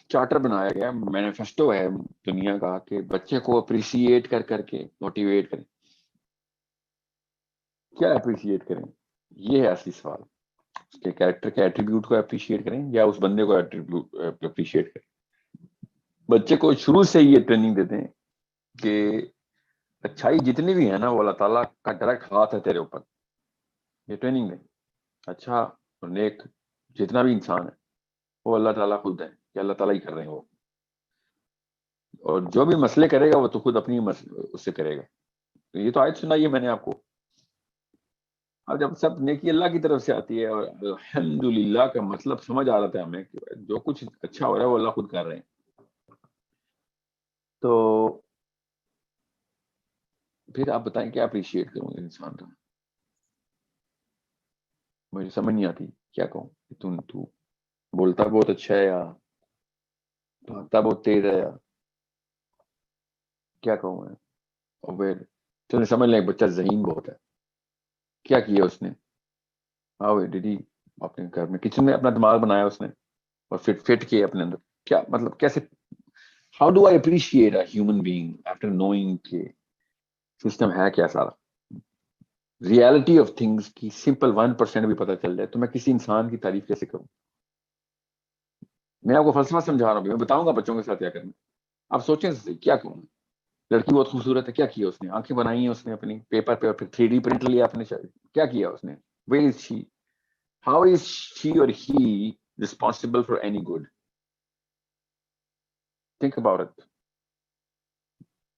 Charter بنایا گیا, manifesto ہے دنیا کا کہ بچے کو اپریشیٹ کر کر کے موٹیویٹ کریں. کیا اپریشیٹ کریں, یہ ہے اصلی سوال. اس کے کیریکٹر کے ایٹریبیوٹ کو اپریشیٹ کریں یا اس بندے کو اپریشیٹ کریں. بچے کو شروع سے یہ ٹریننگ دیتے ہیں کہ اچھائی جتنی بھی ہے نا وہ اللہ تعالیٰ کا ڈائریکٹ ہاتھ ہے تیرے اوپر. یہ ٹریننگ دیں. اچھا اور نیک جتنا بھی انسان ہے وہ اللہ تعالیٰ خود ہے, کہ اللہ تعالیٰ ہی کر رہے ہیں وہ, اور جو بھی مسئلے کرے گا وہ تو خود اپنی اس سے کرے گا. تو یہ تو آیت سنائی ہے میں نے آپ کو. اور جب سب نیکی اللہ کی طرف سے آتی ہے اور الحمدللہ کا مطلب سمجھ آ رہا تھا ہمیں کہ جو کچھ اچھا ہو رہا ہے وہ اللہ خود کر رہے ہیں, تو پھر آپ بتائیں کیا اپریشیٹ کروں گے انسان کا. مجھے سمجھ نہیں آتی کیا کہوں. تو بولتا بہت اچھا ہے یا بھاگتا بہت تیز ہے یا کیا کہوں میں. اور پھر چلے سمجھ لیں بچہ ذہین بہت ہے. کیا کیا اس نے, ہاؤ ڈیڈ ہی, اپنے گھر میں کچن میں اپنا دماغ بنایا اس نے اور فٹ کیے اپنے اندر. کیا مطلب کیسے, how do I appreciate a human being after knowing کہ سسٹم ہے کیا سارا. ریالٹی آف تھنگس کی سمپل 1% بھی پتہ چل جائے تو میں کسی انسان کی تعریف کیسے کروں. میں آپ کو فلسفہ سمجھا رہا ہوں, میں بتاؤں گا بچوں کے ساتھ کیا کرنا. آپ سوچیں کیا کہوں. لڑکی بہت خوبصورت ہے, کیا کیا اس نے, آنکھیں بنائی ہیں اس نے اپنی پیپر پہ, اور پھر 3D پرنٹ لیا اپنے, کیا کیا اس نے. Where is she, how is شی اور ہی responsible for any good. Think about it.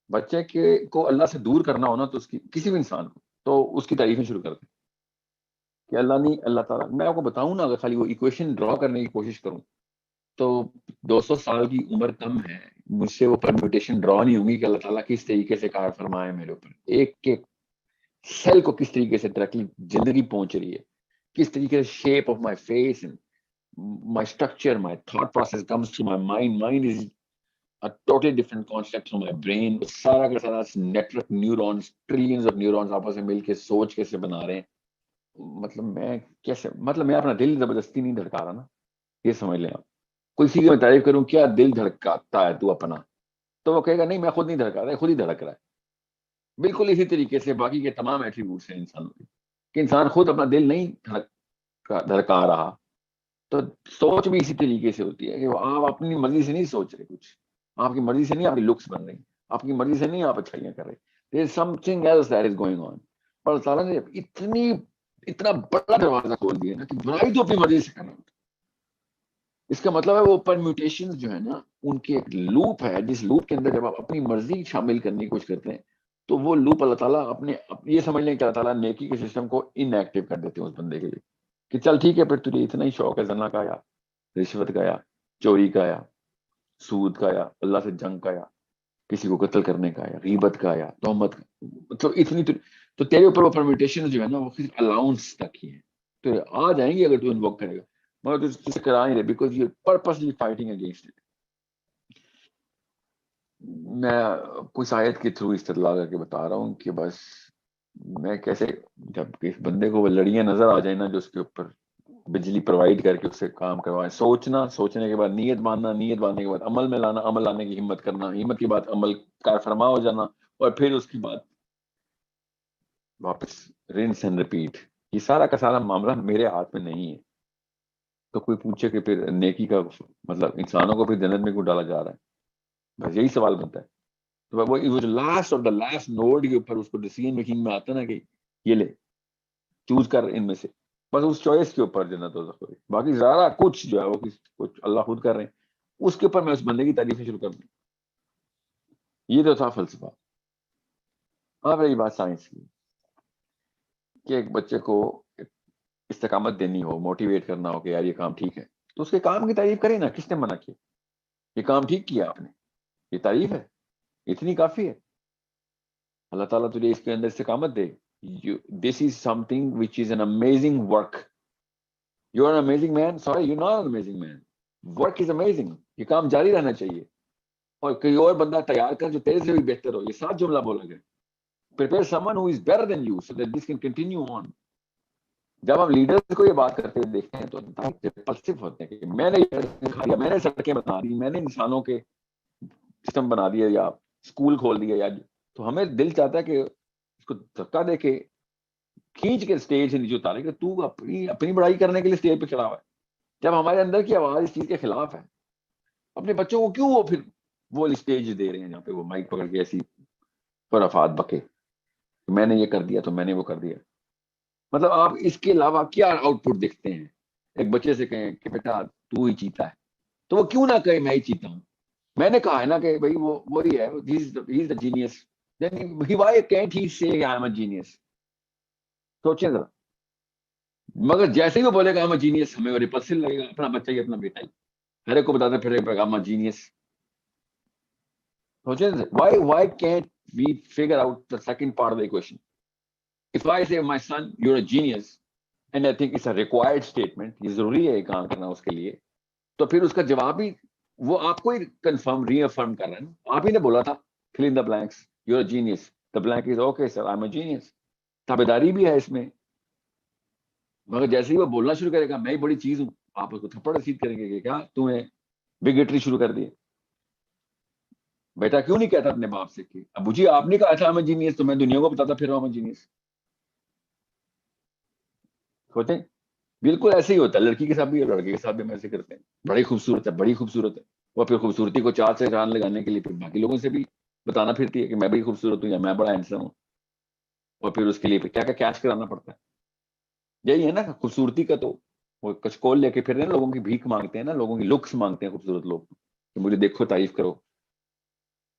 بچے کو اللہ سے دور کرنا ہونا تو اس کی کسی بھی انسان کو تو اس کی تعریفیں شروع کرتے ہیں کہ اللہ نہیں, اللہ تعالیٰ. میں آپ کو بتاؤں نا, اگر خالی وہ ایکویشن ڈرا کرنے کی کوشش کروں تو 200 سال کی عمر کم ہے, مجھ سے وہ پرمیوٹیشن ڈرا نہیں ہوں گی کہ اللہ تعالیٰ کس طریقے سے کار فرمائے میرے اوپر. ایک ایک سیل کو کس طریقے سے ڈائریکٹلی زندگی پہنچ رہی ہے, کس طریقے سے shape of my face, my structure, my thought process comes to my mind. Mind is a totally different concept from my brain. سارا کا سارا network neurons, trillions of neurons آپس میں مل کے سوچ کیسے بنا رہے ہیں. مطلب میں کیسے, مطلب میں اپنا دل زبردستی نہیں دھڑکا رہا نا, یہ سمجھ لیں آپ. کوئی سی میں تعریف کروں کیا دل دھڑکاتا ہے تو اپنا, تو وہ کہے گا نہیں میں خود نہیں دھڑکا رہا, خود ہی دھڑک رہا ہے. بالکل اسی طریقے سے باقی کے تمام ایٹریبیوٹس ہیں انسانوں کے, کہ انسان خود اپنا دل نہیں دھڑکا رہا. تو سوچ بھی اسی طریقے سے ہوتی ہے کہ آپ اپنی مرضی سے نہیں سوچ رہے, کچھ آپ کی مرضی سے نہیں آپ کی لکس بن رہی, آپ کی مرضی سے نہیں آپ اچھائیاں کر رہے. there is something else that is going on. اور اللہ تعالیٰ نے اتنا بڑا دروازہ کھول دیا نا کہ برائی تو اپنی مرضی سے کرنا. اس کا مطلب ہے وہ پرمیوٹیشن جو ہے نا ان کی ایک لوپ ہے, جس لوپ کے اندر جب آپ اپنی مرضی شامل کرنے کی کوشش کرتے ہیں تو وہ لوپ اللہ تعالیٰ اپنے یہ سمجھ لیں کہ اللہ تعالیٰ نیکی کے سسٹم کو ان ایکٹیو کر دیتے ہیں اس بندے کے لیے کہ چل ٹھیک ہے پھر تجھے اتنا ہی شوق ہے زنا کا یا رشوت کا یا چوری کا یا سود کا یا اللہ سے جنگ کا یا کسی کو قتل کرنے کا یا غیبت کا یا تہمت کا, مطلب اتنی تو تیرے اوپر وہ پرمیوٹیشن جو ہے نا وہ صرف الاؤنس تک ہی ہے. تو آ جائیں گے اگر تو انووک کرے گا, مگر تو کرا نہیں رہے because you purposely fighting against it. میں کچھ آیت کے تھرو استدلال کر کے بتا رہا ہوں کہ بس میں کیسے, جب کس بندے کو وہ لڑیاں نظر آ جائیں نا جو اس کے اوپر بجلی پرووائڈ کر کے اس سے کام کروائیں, سوچنے کے بعد نیت باندھنا, نیت باندھنے کے بعد عمل میں لانا, عمل لانے کی ہمت کرنا, ہمت کے بعد عمل کار فرما ہو جانا, اور پھر اس کے بعد واپس رنس اینڈ ریپیٹ. یہ سارا کا سارا معاملہ میرے ہاتھ میں نہیں ہے. تو کوئی پوچھے کہ پھر نیکی کا مطلب انسانوں کو پھر جنت میں کیوں ڈالا جا رہا ہے, بس یہی سوال بنتا ہے. تو وہ last of the last node کے اوپر اس کو ڈیسیژن میکنگ میں آتا ہے نا کہ یہ لے چوز کر ان میں سے, بس اس چوائس کے اوپر جنت ہو سکتی. باقی سارا کچھ جو ہے وہ کچھ اللہ خود کر رہے ہیں, اس کے اوپر میں اس بندے کی تعریفیں شروع کر دوں. یہ تو تھا فلسفہ. اب رہی بات سائنس کی کہ ایک بچے کو استقامت دینی ہو, موٹیویٹ کرنا ہو کہ یار یہ کام ٹھیک ہے, تو اس کے کام کی تعریف کریں نا. کس نے منع کیا؟ یہ کام ٹھیک کیا آپ نے, یہ تعریف ہے, اتنی کافی ہے. اللہ تعالیٰ تجھے اس کے اندر استقامت دے. This is something which is an amazing work. You are an amazing man. Sorry, you're not an amazing man. Work is amazing. یہ کام جاری رہنا چاہیے, اور کوئی اور بندہ تیار کر جو تیرے سے بھی بہتر ہو. یہ 7 جملہ بولا گیا. Prepare someone who is better than you so that this can continue on. جب ہم لیڈرز کو یہ بات کرتے ہوئے دیکھتے ہیں تو ریپلسو ہوتے ہیں کہ میں نے دکھایا، میں نے سڑکیں بنا دی، میں نے انسانوں کے سسٹم بنا دیا یا اسکول کھول دیا، یا تو ہمیں دل چاہتا ہے کہ اس کو دھکا دے کے کھینچ کے اسٹیج سے نیچے اتارے کہ تو اپنی بڑائی کرنے کے لیے اسٹیج پہ چڑھا ہوا ہے. جب ہمارے اندر کی آواز اس چیز کے خلاف ہے، اپنے بچوں کو کیوں وہ پھر وہ اسٹیج دے رہے ہیں جہاں پہ وہ مائک پکڑ کے ایسی خرافات بکے، میں نے یہ کر دیا تو میں نے وہ کر دیا. مطلب آپ اس کے علاوہ کیا آؤٹ پٹ دیکھتے ہیں؟ ایک بچے سے کہیں کہ بیٹا تو ہی چیتا ہے، تو وہ کیوں نہ کہے میں ہی چیتا ہوں. میں نے کہا ہے نا کہ بھائی وہ وہی ہے، جینیس. وائی کینٹ ہی سے آئی ایم اے جینیس؟ سوچیں ذرا. مگر جیسے ہی وہ بولے گا آئی ایم اے جینیس، ہمیں وہ ریپلسل لگے گا. اپنا بچہ ہی اپنا بیٹا ہی ہر ایک کو بتاتے پھر آئی ایم اے جینیس. سوچیں why can't we figure out the second part of the equation. If I say my son you're a genius and I think it's a required statement، یہ ضروری ہے کام کرنا اس کے لیے، تو پھر اس کا جواب ہی وہ آپ کو ہی کنفرم ری افرم کر رہا ہے. آپ ہی نے بولا تھا fill in the blanks you're a genius، the blank is okay sir I'm a genius. تابعداری بھی ہے اس میں. مگر جیسے ہی وہ بولنا شروع کرے گا میں ہی بڑی چیز ہوں، آپ اس کو تھپڑ رسید کریں گے کہ کیا تم نے بگیٹری شروع کر دی. بیٹا کیوں نہیں کہتا اپنے باپ سے کہ ابو جی آپ نے کہا تھا میں جینیس، تو میں دنیا کو بتاتا پھر رہا ہوں میں جینیس. سوچیں بالکل ایسے ہی ہوتا ہے لڑکی کے ساتھ بھی اور لڑکے کے ساتھ بھی ہم ایسے کرتے ہیں. بڑی خوبصورت ہے، بڑی خوبصورت ہے، وہ پھر خوبصورتی کو چار سے چاند لگانے کے لیے پھر باقی لوگوں سے بھی بتانا پھرتی ہے کہ میں بڑی خوبصورت ہوں یا میں بڑا ہینڈسم ہوں، اور پھر اس کے لیے پھر کیا کیا کیچ کرانا پڑتا ہے. یہی ہے نا خوبصورتی کا، تو وہ کچکول لے کے پھر لوگوں کی بھیک مانگتے ہیں نا، لوگوں کی لکس مانگتے ہیں خوبصورت لوگ کہ مجھے دیکھو تعریف کرو.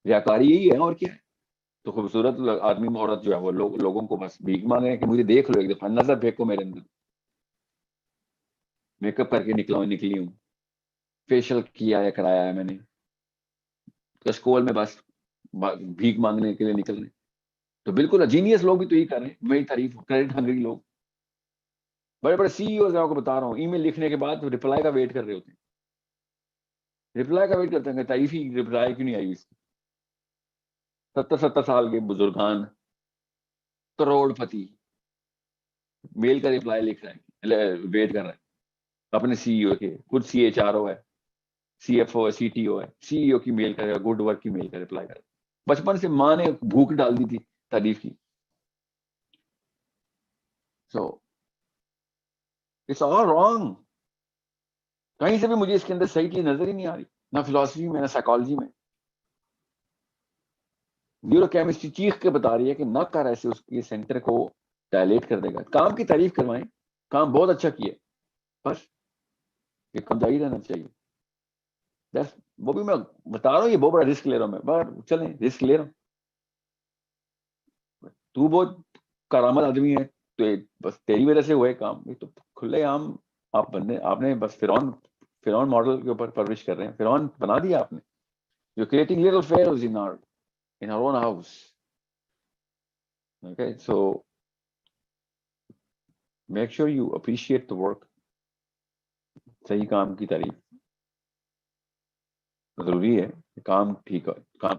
ریاکاری یہی ہے اور کیا ہے. تو خوبصورت آدمی عورت جو ہے وہ لوگوں کو بس بھیک مانگ رہے ہیں کہ مجھے دیکھ لو ایک دفعہ، نظر پھینکو میرے اندر، میک اپ کر کے نکلی ہوں، فیشل کیا ہے کرایا ہے میں نے، کشکول میں بس بھیک مانگنے کے لیے نکل رہے ہیں. تو بالکل جینیس لوگ بھی تو یہی کر رہے ہیں. میری تعریف کریڈٹ ہنگری لوگ، بڑے بڑے سی ای اوز آپ کو بتا رہا ہوں، ای میل لکھنے کے بعد ریپلائی کا ویٹ کر رہے ہوتے ہیں، ریپلائی کا ویٹ کرتے ہیں کہ تعریف ہی ریپلائی کیوں نہیں آئی اس کی. 70 سال کے بزرگان کروڑ پتی میل کا ریپلائی لکھ رہے ہیں، ویٹ کر رہے ہیں اپنے سی ای او کے. خود سی ایچ آر او ہے، سی ایف او ہے، سی ٹی او ہے، سی ای او کی میل کا گڈ ورک کی میل کا ریپلائی کر. بچپن سے ماں نے بھوک ڈال دی تھی تعریف کی. So it's all wrong. کہیں سے بھی مجھے اس کے اندر صحیح چیز نظر ہی نہیں آ رہی، نہ فلاسفی میں نہ سائیکالوجی میں. نیورو کیمسٹری چیخ کے بتا رہی ہے کہ نہ کر ایسے، اس کے سینٹر کو ڈائلیٹ کر دے گا. کام کی تعریف کروائیں، کام بہت اچھا کیا، بس یہ کم جاری رہنا چاہیے. وہ بھی میں بتا رہا ہوں یہ بہت بڑا رسک لے رہا ہوں میں، مگر چلیں رسک لے رہا ہوں. تو بہت کرامت آدمی ہے تو بس تیری وجہ سے ہوئے کام. یہ تو کھلے عام آپ نے بس فرعون ماڈل کے اوپر پرورش کر رہے ہیں. فرعون بنا دیا آپ نے. You're creating little pharaohs in our own house. Okay, so make sure you appreciate the work. صحیح کام کی تعریف ضروری ہے. کام ٹھیک ہے، کام